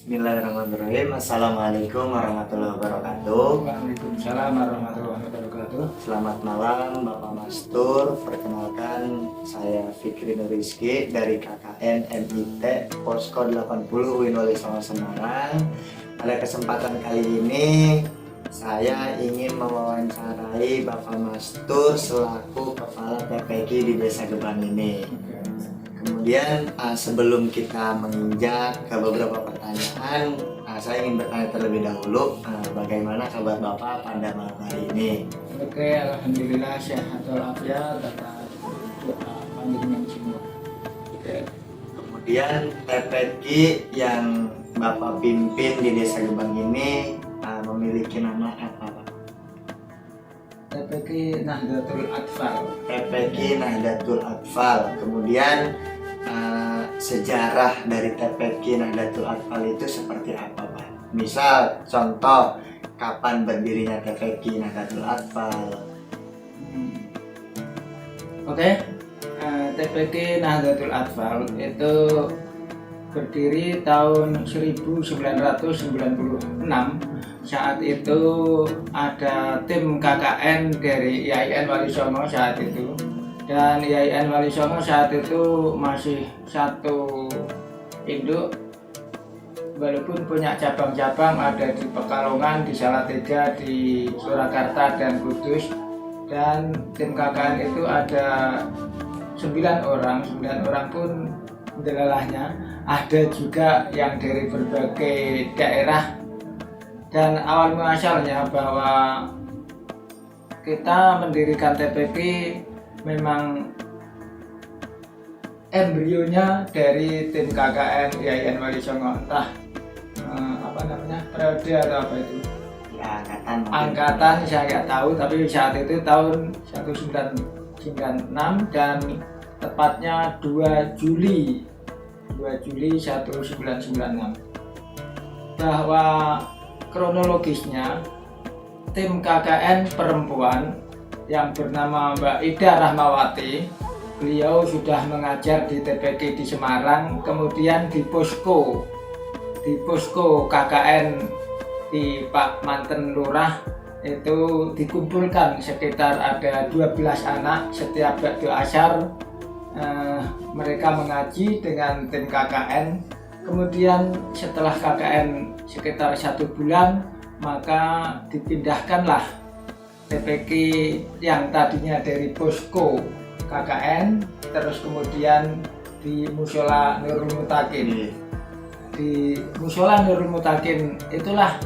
Bismillahirrahmanirrahim. Assalamualaikum warahmatullahi wabarakatuh. Waalaikumsalam warahmatullahi wabarakatuh. Selamat malam Bapak Mastur. Perkenalkan saya Fikri Nuriski dari KKN MIT Posko 80 UIN Wali Songo Semarang. Pada kesempatan kali ini saya ingin mewawancarai Bapak Mastur selaku Kepala TPQ di Desa Gebang ini. Kemudian sebelum kita menginjak ke beberapa pertanyaan, saya ingin bertanya terlebih dahulu bagaimana kabar Bapak pada malam hari ini. Oke, alhamdulillah sehat walafiat atas doa panjenengan semua. Kemudian TPQ yang Bapak pimpin di Desa Gebang ini memiliki nama apa, Pak? TPQ Nahdlatul Atfal. TPQ Nahdlatul Atfal. Kemudian sejarah dari TPQ Nahdlatul Atfal itu seperti apa, Pak? Misal contoh kapan berdirinya TPQ Nahdlatul Atfal. Oke, TPQ Nahdlatul Atfal itu berdiri tahun 1996. Saat itu ada tim KKN dari IAIN Wali Songo saat itu, dan IAIN Wali Songo saat itu masih satu induk, walaupun punya cabang-cabang ada di Pekalongan, di Salatiga, di Surakarta dan Kudus. Dan tim KKN itu ada 9 orang pun delalahnya, ada juga yang dari berbagai daerah. Dan awal muasalnya bahwa kita mendirikan TPQ memang embrionya dari tim KKN IAIN Wali Songo, entah periode atau apa itu Ya, angkatan saya nggak tahu, tapi saat itu tahun 1996 dan tepatnya 2 Juli 1996. Bahwa kronologisnya tim KKN perempuan yang bernama Mbak Ida Rahmawati, beliau sudah mengajar di TPQ di Semarang, kemudian di posko KKN di Pak Manten Lurah itu dikumpulkan sekitar ada 12 anak. Setiap waktu asar mereka mengaji dengan tim KKN. Kemudian setelah KKN sekitar 1 bulan, maka dipindahkanlah TPQ yang tadinya dari posko KKN terus kemudian di Mushola Nurul Mutakin. Di Mushola Nurul Mutakin itulah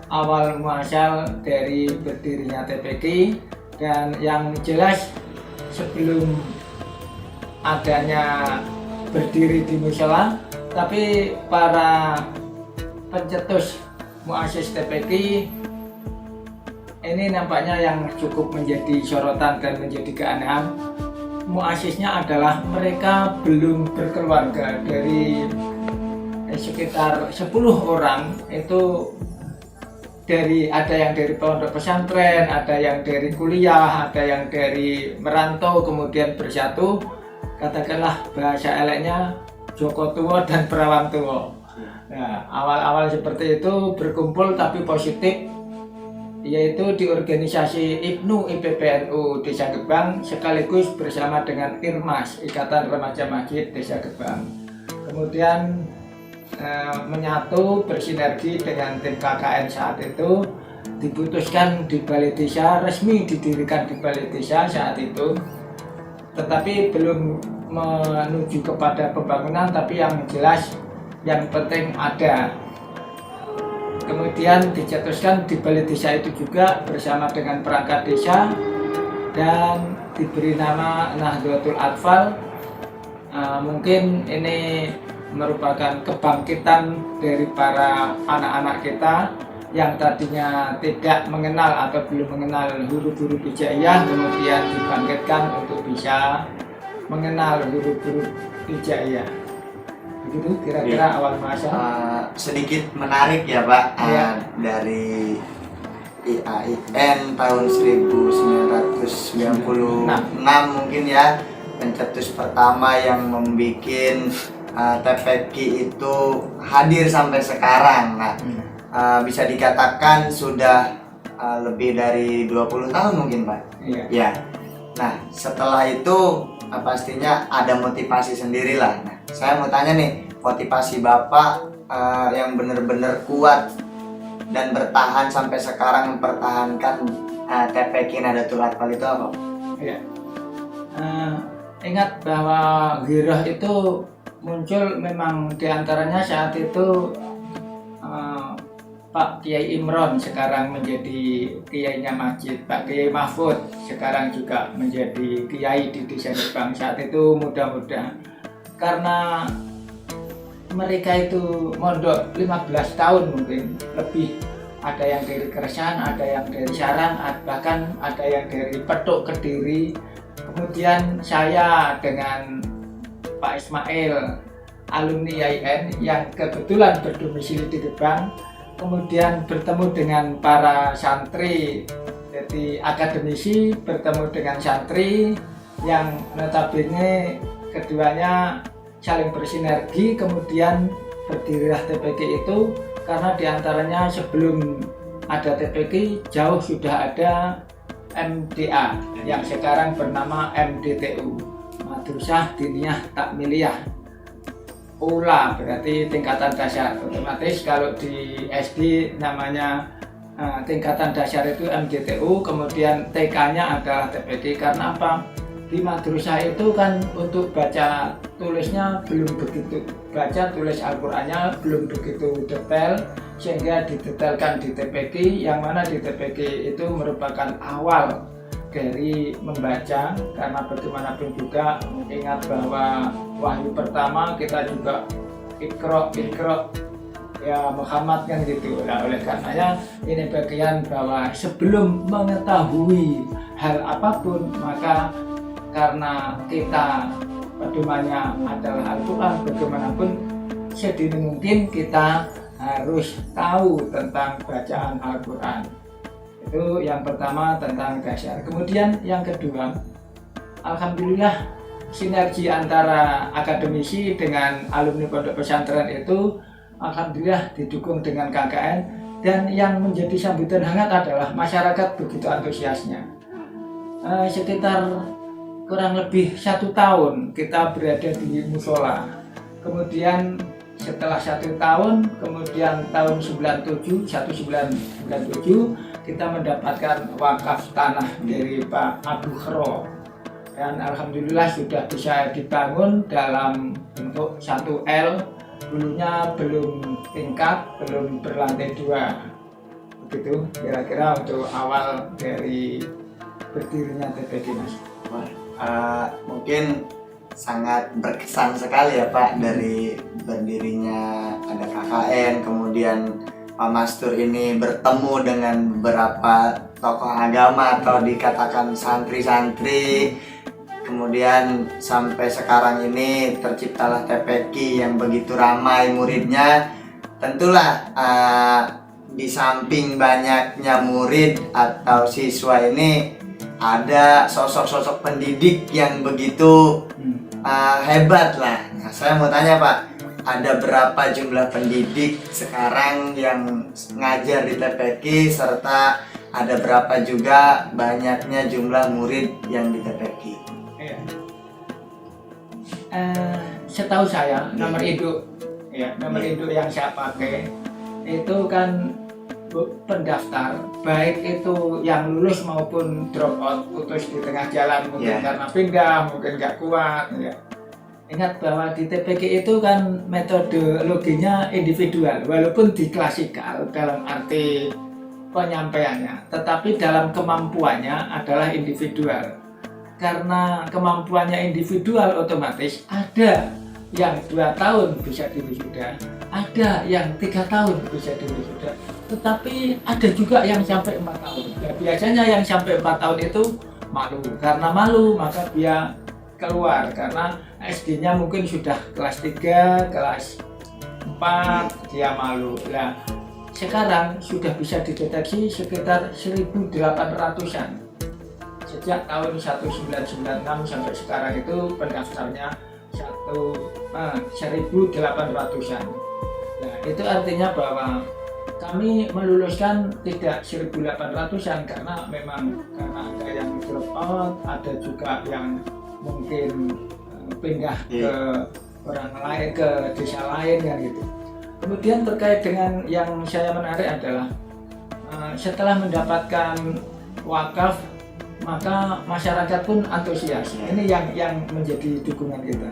awal muasal dari berdirinya TPQ. Dan yang jelas sebelum adanya berdiri di Mushola, tapi para pencetus muassis TPQ ini nampaknya yang cukup menjadi sorotan dan menjadi keanehan. Muassisnya adalah mereka belum berkeluarga. Dari sekitar 10 orang itu ada yang dari pondok pesantren, ada yang dari kuliah, ada yang dari merantau kemudian bersatu, katakanlah bahasa eleknya Joko Tuwo dan Perawan Tuwo. Nah, awal-awal seperti itu berkumpul tapi positif, yaitu di organisasi IPNU IPPNU Desa Gebang sekaligus bersama dengan IRMAS, Ikatan Remaja Masjid Desa Gebang. Kemudian menyatu bersinergi dengan tim KKN saat itu, diputuskan di Balai Desa, resmi didirikan di Balai Desa saat itu, tetapi belum menuju kepada pembangunan, tapi yang jelas yang penting ada. Kemudian dicetuskan di Balai Desa itu juga bersama dengan perangkat desa dan diberi nama Nahdlatul Atfal. Mungkin ini merupakan kebangkitan dari para anak-anak kita yang tadinya tidak mengenal atau belum mengenal huruf-huruf hijaiyah, kemudian dibangkitkan untuk bisa mengenal huruf-huruf hijaiyah. Begitu kira-kira awal masa. Sedikit menarik ya, Pak. Ya. Dari IAIN tahun 1996 mungkin ya, pencetus pertama yang membuat TPQ itu hadir sampai sekarang. Nah, bisa dikatakan sudah lebih dari 20 tahun mungkin Pak. Iya. Ya. Nah, setelah itu pastinya ada motivasi sendirilah. Nah, saya mau tanya nih, motivasi Bapak yang benar-benar kuat dan bertahan sampai sekarang mempertahankan TPQ Nahdlatul Athwal itu apa? Iya. Ingat bahwa Giroh itu muncul memang diantaranya saat itu Pak Kiai Imron sekarang menjadi kiainya masjid, Pak Kiai Mahfud sekarang juga menjadi kiai di Desa Gebang. Saat itu muda-muda, karena mereka itu mondok 15 tahun mungkin lebih, ada yang dari Keresan, ada yang dari Sarang, bahkan ada yang dari Petuk Kediri. Kemudian saya dengan Pak Ismail, alumni IAIN yang kebetulan berdomisili di Gebang, kemudian bertemu dengan para santri, jadi akademisi bertemu dengan santri yang notabene keduanya saling bersinergi, kemudian berdirilah TPQ itu. Karena diantaranya sebelum ada TPQ jauh sudah ada MDA yang sekarang bernama MDTU, Madrasah Diniyah Takmiliyah. ULA berarti tingkatan dasar. Otomatis kalau di SD namanya tingkatan dasar itu MDTU, kemudian TK-nya adalah TPQ. Karena apa? Di madrasah itu kan untuk baca tulisnya belum begitu, baca tulis Al-Qur'annya belum begitu detail, sehingga didetailkan di TPQ, yang mana di TPQ itu merupakan awal dari membaca. Karena bagaimanapun juga ingat bahwa wahyu pertama kita juga ikro ya Muhammad kan gitu. Nah, oleh karenanya ini bagian bahwa sebelum mengetahui hal apapun, maka karena kita pedomannya adalah Al-Quran, bagaimanapun sedini mungkin kita harus tahu tentang bacaan Al-Quran. Itu yang pertama tentang dasar. Kemudian yang kedua, alhamdulillah sinergi antara akademisi dengan alumni pondok pesantren itu alhamdulillah didukung dengan KKN, dan yang menjadi sambutan hangat adalah masyarakat begitu antusiasnya. Sekitar kurang lebih 1 tahun kita berada di musola, kemudian setelah 1 tahun, kemudian tahun 1997 kita mendapatkan wakaf tanah dari Pak Abu Khro, dan alhamdulillah sudah bisa dibangun dalam bentuk 1L, dulunya belum tingkat, belum berlantai 2. Begitu kira-kira untuk awal dari berdirinya TPQ, Mas. Mungkin sangat berkesan sekali ya Pak, dari berdirinya ada KKN, kemudian Pak Mastur ini bertemu dengan beberapa tokoh agama atau dikatakan santri-santri, kemudian sampai sekarang ini terciptalah TPQ yang begitu ramai muridnya. Tentulah di samping banyaknya murid atau siswa ini ada sosok-sosok pendidik yang begitu hebat lah. Nah, saya mau tanya Pak, ada berapa jumlah pendidik sekarang yang ngajar di TPQ, serta ada berapa juga banyaknya jumlah murid yang di TPQ? Setahu saya nomor induk, nomor induk yang saya pakai itu kan pendaftar, baik itu yang lulus maupun drop out, putus di tengah jalan, mungkin karena pindah, mungkin nggak kuat. Ingat bahwa di TPQ itu kan metodologinya individual, walaupun di klasikal dalam arti penyampaiannya, tetapi dalam kemampuannya adalah individual. Karena kemampuannya individual, otomatis ada yang 2 tahun bisa diwisuda, ada yang 3 tahun bisa diwisuda, tetapi ada juga yang sampai 4 tahun. Ya, biasanya yang sampai 4 tahun itu malu, karena malu maka dia keluar, karena SD-nya mungkin sudah kelas 3, kelas 4, dia malu. Nah, sekarang sudah bisa dideteksi sekitar 1.800-an. Sejak tahun 1996 sampai sekarang itu pendaftarnya 1.800-an. Nah, itu artinya bahwa kami meluluskan tidak 1.800-an karena memang karena ada yang drop out, ada juga yang mungkin pindah ke orang lain, ke desa lain kan gitu. Kemudian terkait dengan yang saya menarik adalah setelah mendapatkan wakaf maka masyarakat pun antusias. Ini yang menjadi dukungan kita.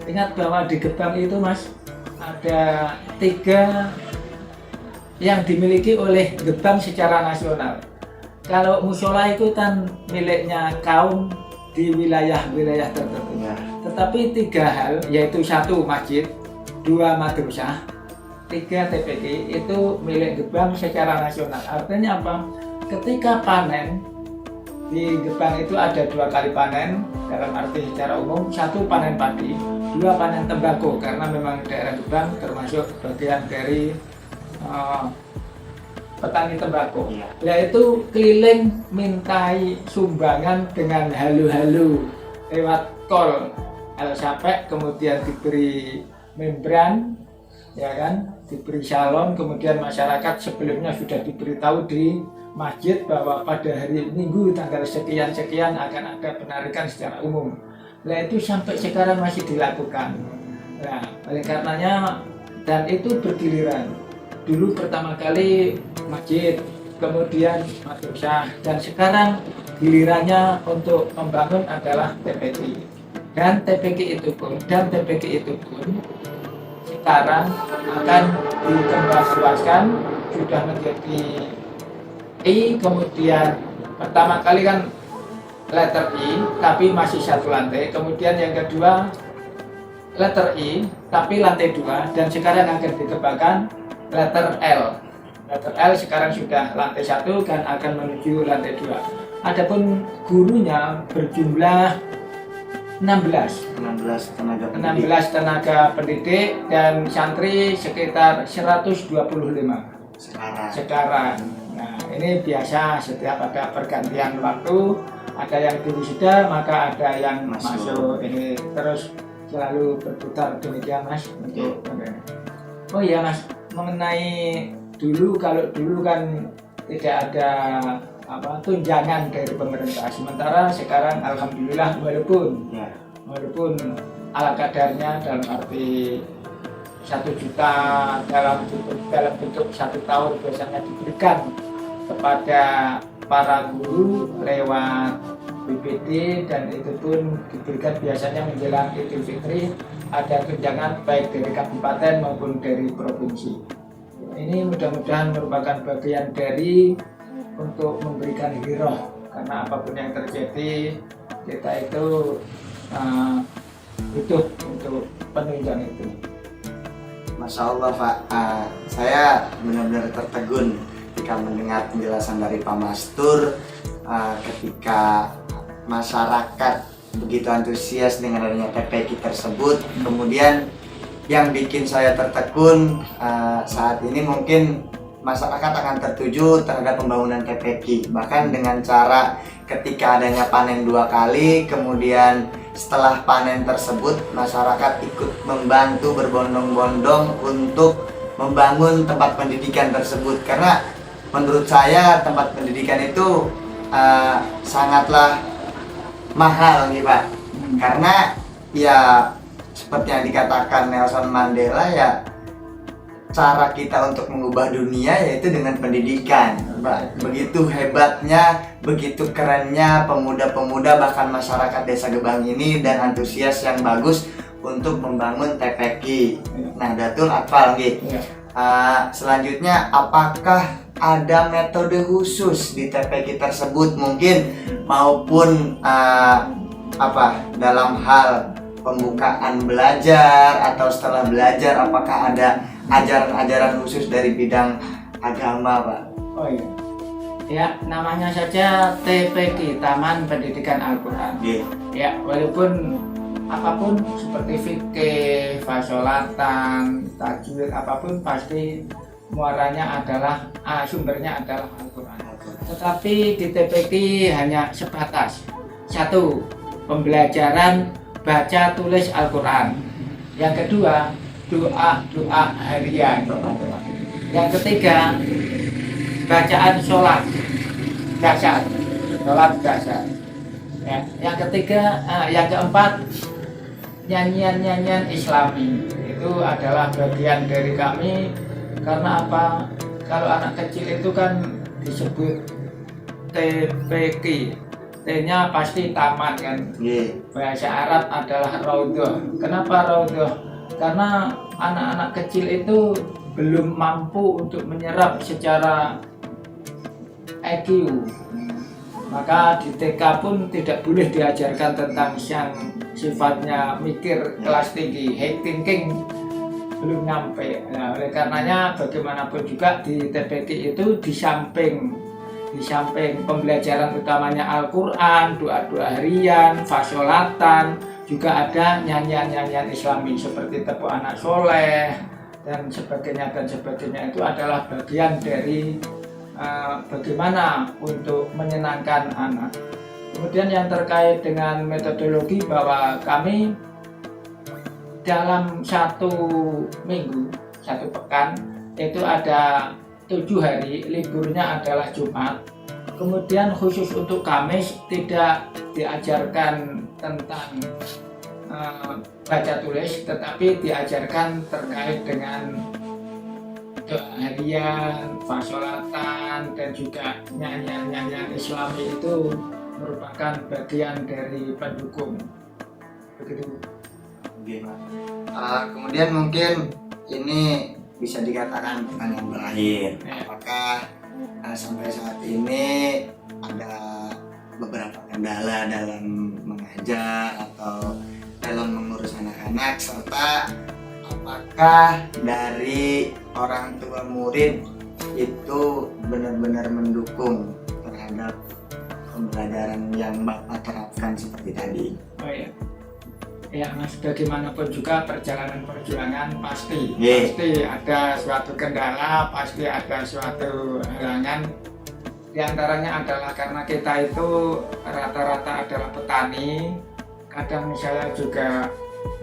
Ingat bahwa di Gebang itu Mas ada 3 yang dimiliki oleh Gebang secara nasional. Kalau musola itu kan miliknya kaum di wilayah-wilayah tertentu. Tetapi 3 hal, yaitu 1 masjid, 2 madrasah, 3 TPK itu milik Gebang secara nasional. Artinya apa? Ketika panen di Gebang itu ada 2 kali panen dalam arti secara umum, 1 panen padi, 2 panen tembakau karena memang daerah Gebang termasuk bagian dari petani tembakau. Yaitu keliling mintai sumbangan dengan halu-halu lewat kol Al-Sapek, kemudian diberi membran, ya kan, diberi salon, kemudian masyarakat sebelumnya sudah diberitahu di masjid bahwa pada hari Minggu tanggal sekian-sekian akan ada penarikan secara umum. Nah itu sampai sekarang masih dilakukan. Nah oleh karenanya, dan itu bergiliran. Dulu pertama kali masjid, kemudian madrasah, dan sekarang gilirannya untuk membangun adalah TPK. Dan TPK itu pun sekarang akan dikembangluaskan, sudah menjadi I, kemudian pertama kali kan letter I tapi masih 1 lantai, kemudian yang kedua letter I tapi lantai 2, dan sekarang akan dikembangkan letter L. Letter L sekarang sudah lantai 1 dan akan menuju lantai 2. Adapun gurunya berjumlah 16 tenaga pendidik dan santri sekitar 125 sekarang. Nah ini biasa setiap ada pergantian waktu, ada yang diwisuda maka ada yang masuk. Ini terus selalu berputar demikian Mas. Oh iya Mas, mengenai dulu, kalau dulu kan tidak ada tunjangan dari pemerintah, sementara sekarang alhamdulillah walaupun ala kadarnya dalam arti 1 juta dalam bentuk 1 tahun biasanya diberikan kepada para guru lewat BPD, dan itu pun diberikan biasanya menjelang Idul Fitri, ada tunjangan baik dari kabupaten maupun dari provinsi. Ini mudah-mudahan merupakan bagian dari untuk memberikan hiroh, karena apapun yang terjadi kita itu butuh untuk penunjang itu. Masya Allah Pak, saya benar-benar tertegun ketika mendengar penjelasan dari Pak Mastur, ketika masyarakat begitu antusias dengan adanya TPK tersebut. Kemudian yang bikin saya tertegun saat ini mungkin masyarakat akan tertuju terhadap pembangunan TPK, bahkan dengan cara ketika adanya panen 2 kali, kemudian setelah panen tersebut masyarakat ikut membantu berbondong-bondong untuk membangun tempat pendidikan tersebut. Karena menurut saya tempat pendidikan itu sangatlah mahal nih Pak, karena ya seperti yang dikatakan Nelson Mandela, ya cara kita untuk mengubah dunia yaitu dengan pendidikan. Begitu hebatnya, begitu kerennya pemuda-pemuda bahkan masyarakat Desa Gebang ini dan antusias yang bagus untuk membangun TPK Nahdlatul Atfal gitu. Selanjutnya, apakah ada metode khusus di TPK tersebut mungkin maupun dalam hal pembukaan belajar atau setelah belajar, apakah ada ajaran-ajaran khusus dari bidang agama Pak? Oh iya, ya namanya saja TPK, Taman Pendidikan Al-Quran. Ya walaupun apapun seperti fikih, fasolatan, tajwid, apapun pasti muaranya adalah sumbernya adalah Al-Quran. Tetapi di TPK hanya sebatas 1 pembelajaran baca tulis Al-Quran. Yang kedua, doa harian. Yang ketiga, bacaan sholat dasar. Ya. Yang ketiga, yang keempat, nyanyian Islami. Itu adalah bagian dari kami. Karena apa? Kalau anak kecil itu kan disebut TPQ, T-nya pasti tamat kan. Bahasa Arab adalah raudhah. Kenapa raudhah? Karena anak-anak kecil itu belum mampu untuk menyerap secara IQ. Maka di TK pun tidak boleh diajarkan tentang yang sifatnya mikir kelas tinggi, high thinking, belum nyampe. Nah, oleh karenanya bagaimanapun juga di TPQ itu di samping pembelajaran utamanya Al-Quran, doa-doa harian, fasolatan, juga ada nyanyian-nyanyian Islami seperti tepuk anak soleh dan sebagainya itu adalah bagian dari bagaimana untuk menyenangkan anak. Kemudian yang terkait dengan metodologi, bahwa kami dalam 1 minggu, 1 pekan itu ada 7 hari, liburnya adalah Jumat. Kemudian khusus untuk Kamis tidak diajarkan tentang baca tulis, tetapi diajarkan terkait dengan doa harian, fasolatan, dan juga nyanyian Islami. Itu merupakan bagian dari pendukung. Begitu. Kemudian mungkin ini bisa dikatakan pertanyaan terakhir. Apakah sampai saat ini ada beberapa kendala dalam mengajar atau dalam mengurus anak-anak, serta apakah dari orang tua murid itu benar-benar mendukung terhadap pembelajaran yang Bapak terapkan seperti tadi? Oh iya. Ya, Mas, bagaimanapun juga perjalanan pasti ada suatu kendala, pasti ada suatu halangan. Di antaranya adalah karena kita itu rata-rata adalah petani. Kadang saya juga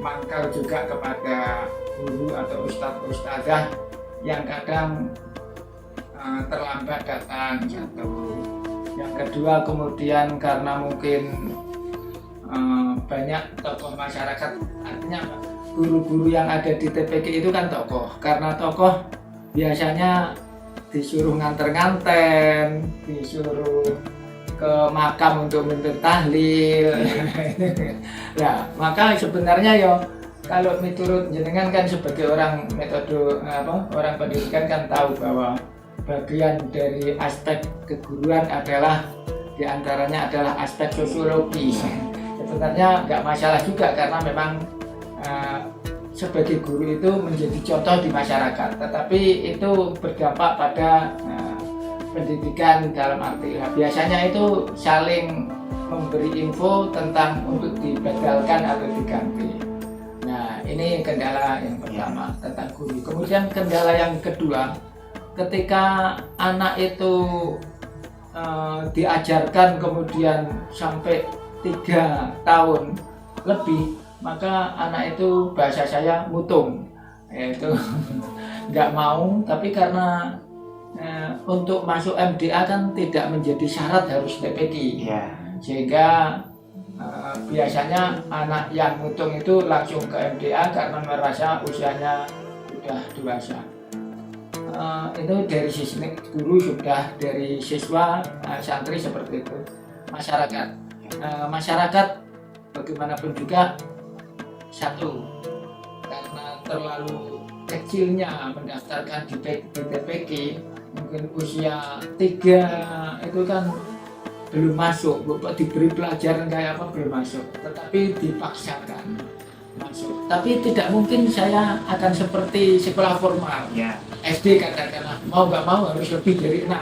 mangkal juga kepada guru atau ustadzah yang kadang terlambat datang, satu. Yang kedua, kemudian karena mungkin banyak tokoh masyarakat, artinya apa? Guru-guru yang ada di TPQ itu kan tokoh. Karena tokoh biasanya disuruh nganter-nganten, disuruh ke makam untuk menuntut tahlil. Nah, maka sebenarnya ya kalau menurut jenengan kan sebagai orang metode orang pendidikan kan tahu bahwa bagian dari aspek keguruan adalah diantaranya adalah aspek sosiologi. Sebenarnya nggak masalah juga karena memang sebagai guru itu menjadi contoh di masyarakat, tetapi itu berdampak pada pendidikan dalam arti biasanya itu saling memberi info tentang untuk dibadalkan atau diganti. Nah, ini kendala yang pertama tentang guru. Kemudian kendala yang kedua, ketika anak itu diajarkan kemudian sampai 3 tahun lebih, maka anak itu bahasa saya mutung, yaitu nggak mau. Tapi karena untuk masuk MDA kan tidak menjadi syarat harus TPQ, sehingga biasanya anak yang mutung itu langsung ke MDA karena merasa usianya sudah dewasa. Itu dari sisi guru, sudah dari siswa, santri seperti itu. Masyarakat bagaimanapun juga, satu, karena terlalu kecilnya mendaftarkan di TPQ, mungkin usia 3 itu kan belum masuk, diberi pelajaran kayak apa belum masuk, tetapi dipaksakan masuk. Tapi tidak mungkin saya akan seperti sekolah formal, SD katakanlah mau nggak mau harus lebih dari 6.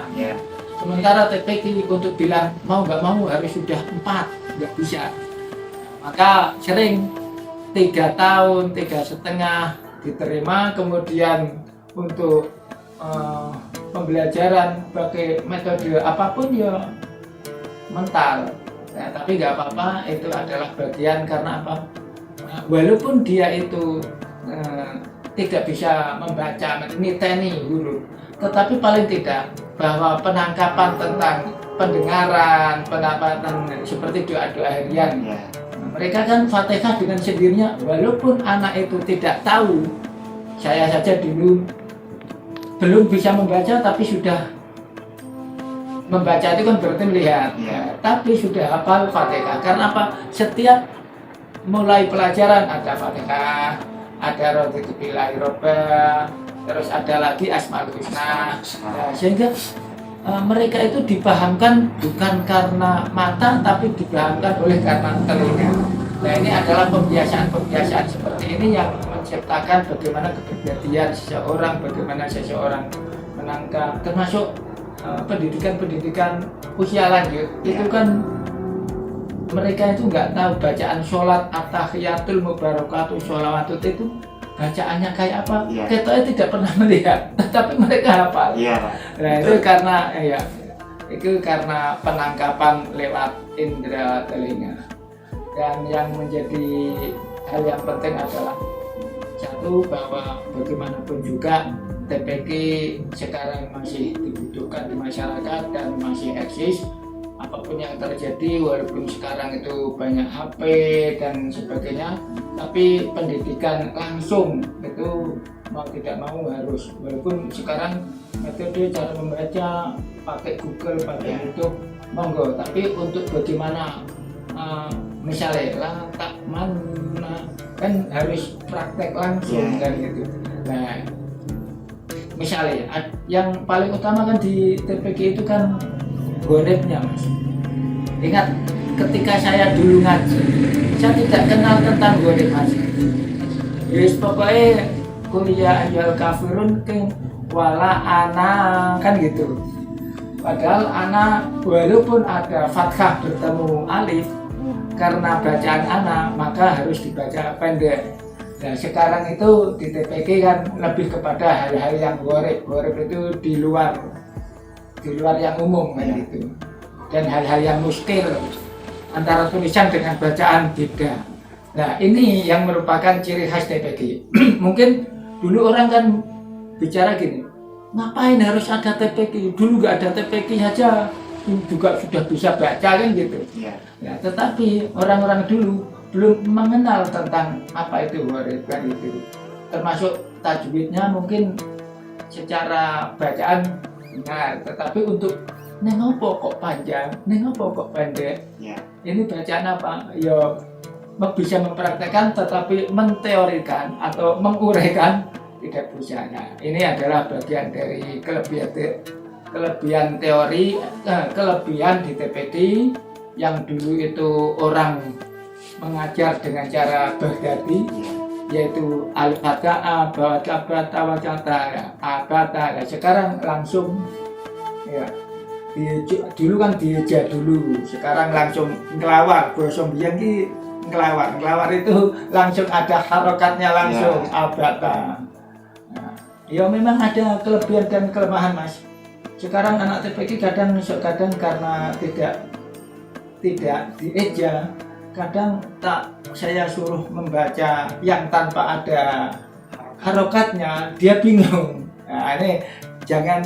Sementara TPQ untuk bilang mau nggak mau harus sudah 4, nggak bisa. Maka sering 3 tahun, 3,5 diterima, kemudian untuk pembelajaran pakai metode apapun ya mental. Nah, tapi nggak apa-apa, itu adalah bagian karena apa? walaupun dia itu tidak bisa membaca, niteni huruf, tetapi paling tidak bahwa penangkapan tentang pendengaran, pendapatan seperti doa-doa harian. Ya. Mereka kan Fatihah dengan sendirinya, walaupun anak itu tidak tahu. Saya saja dulu belum bisa membaca, tapi sudah membaca itu kan berarti melihat. Ya. Tapi sudah hafal Fatihah. Karena apa? Setiap mulai pelajaran ada Fatihah, ada Raditu Billahi Robba, terus ada lagi Asmaul Husna. Nah, sehingga mereka itu dipahamkan bukan karena mata, tapi dipahamkan oleh karena telinga. Nah, ini adalah pembiasaan-pembiasaan seperti ini yang menciptakan bagaimana kepribadian seseorang, bagaimana seseorang menangkap, termasuk pendidikan usia lanjut. Itu kan mereka itu nggak tahu bacaan sholat, at-tahiyatul mubarakatuh, sholawatut itu bacaannya kayak apa. Kita tidak pernah melihat, tetapi mereka hafal. Nah, itu karena penangkapan lewat indera telinga. Dan yang menjadi hal yang penting adalah satu, bahwa bagaimanapun juga TPQ sekarang masih dibutuhkan di masyarakat dan masih eksis. Apapun yang terjadi, walaupun sekarang itu banyak HP dan sebagainya, tapi pendidikan langsung itu mau tidak mau harus. Walaupun sekarang metode cara membaca pakai Google, pakai YouTube, monggo. Tapi untuk bagaimana misalnya tak mana kan harus praktek langsung kan gitu. Nah, misalnya yang paling utama kan di TPQ itu kan ghoribnya, Mas. Ingat ketika saya dulu ngaji, saya tidak kenal tentang ghorib, Mas. Yes, pokoknya kuliah ayyuhal kafirun wala ana kan gitu. Padahal ana walaupun ada fathah bertemu alif, karena bacaan anak maka harus dibaca pendek. Nah, sekarang itu di TPQ kan lebih kepada hal-hal yang ghorib. Ghorib itu di luar yang umum kan gitu. Dan hal-hal yang muskil antara tulisan dengan bacaan beda. Nah, ini yang merupakan ciri khas TPQ. Mungkin dulu orang kan bicara gini, ngapain harus ada TPQ? Dulu nggak ada TPQ saja juga sudah bisa baca kan gitu. Ya, tetapi orang-orang dulu belum mengenal tentang apa itu ghorib kan gitu. Termasuk tajwidnya mungkin secara bacaan benar, tetapi untuk nengopo kok panjang, nengopo kok pendek. Ini bacaan apa? Ya bisa mempraktekkan tetapi menteorikan atau menguraikan tidak bisa. Nah, ini adalah bagian dari kelebihan teori, kelebihan di TPD yang dulu itu orang mengajar dengan cara Baghdadi, yaitu al-fatah, abata, wajata, abata. Nah, sekarang langsung ya dulu kan dieja dulu, sekarang langsung ngelawar, bosong biang ki ngelawar itu langsung ada harokatnya langsung abata. Nah, ya memang ada kelebihan dan kelemahan, Mas. Sekarang anak TPQ kadang karena tidak dieja, kadang tak saya suruh membaca yang tanpa ada harokatnya, dia bingung. Nah, ini jangan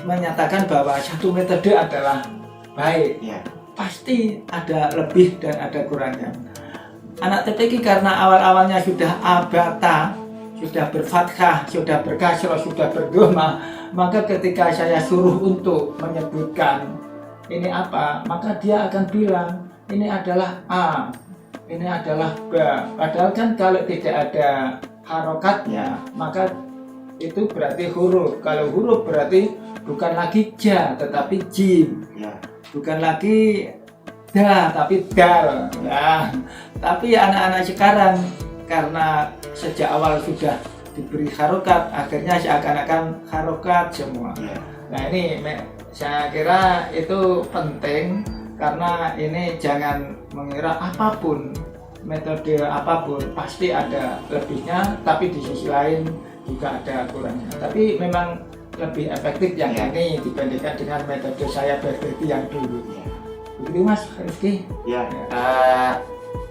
menyatakan bahwa satu metode adalah baik. Pasti ada lebih dan ada kurangnya. Anak TPQ karena awal-awalnya sudah abata, sudah berfathah, sudah berkasroh, sudah berdoma, maka ketika saya suruh untuk menyebutkan ini apa, maka dia akan bilang ini adalah A, ini adalah B. Padahal kan kalau tidak ada harokatnya, maka itu berarti huruf. Kalau huruf berarti bukan lagi ja, tetapi jim. Bukan lagi da, tapi dal. Nah, tapi anak-anak sekarang karena sejak awal sudah diberi harokat, akhirnya seakan-akan harokat semua. Nah, ini saya kira itu penting, karena ini jangan mengira apapun, metode apapun pasti ada lebihnya, tapi di sisi lain juga ada kurangnya. Tapi memang lebih efektif yang ini dibandingkan dengan metode saya berarti yang dulu. Begitu, Mas Rizky.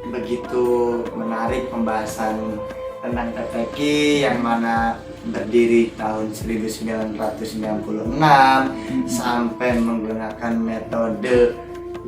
begitu menarik pembahasan tentang TPQ yang mana berdiri tahun 1996 sampai menggunakan metode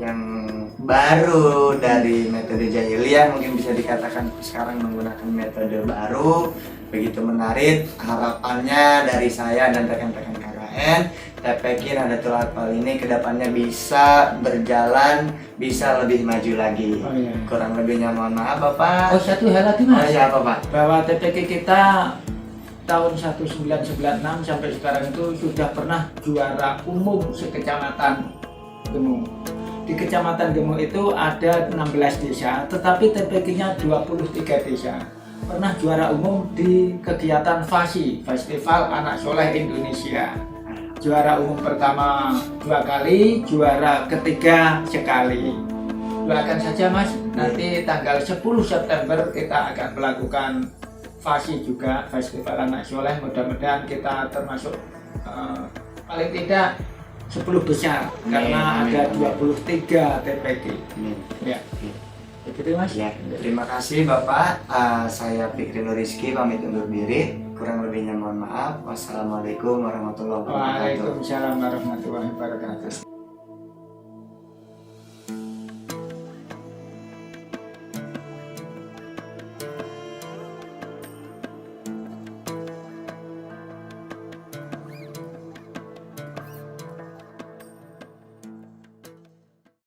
yang baru dari metode jahiliyah, mungkin bisa dikatakan sekarang menggunakan metode baru. Begitu menarik, harapannya dari saya dan rekan-rekan KKN TPQ Nahdlatul Atfal ini kedepannya bisa berjalan, bisa lebih maju lagi. Oh, iya. Kurang lebihnya mohon maaf Bapak. Oh, satu hal lagi Mas. Iya Bapak. Bahwa TPQ kita tahun 1996 sampai sekarang itu sudah pernah juara umum sekecamatan Gemung. Di Kecamatan Gemung itu ada 16 desa, tetapi TPQ-nya 23 desa. Pernah juara umum di kegiatan FASI, Festival Anak Soleh Indonesia. Juara umum pertama 2 kali, juara ketiga sekali. Doakan saja Mas, nanti tanggal 10 September kita akan melakukan FASI juga, Festival Anak Soleh. Mudah-mudahan kita termasuk paling tidak 10 besar, karena ada 23 TPQ. Ya. Begitu Mas. Ya, terima kasih Bapak. Saya Fikri Nur Rizky pamit undur diri. Kurang lebihnya mohon maaf. Wassalamualaikum warahmatullahi wabarakatuh. Waalaikumsalam warahmatullahi wabarakatuh.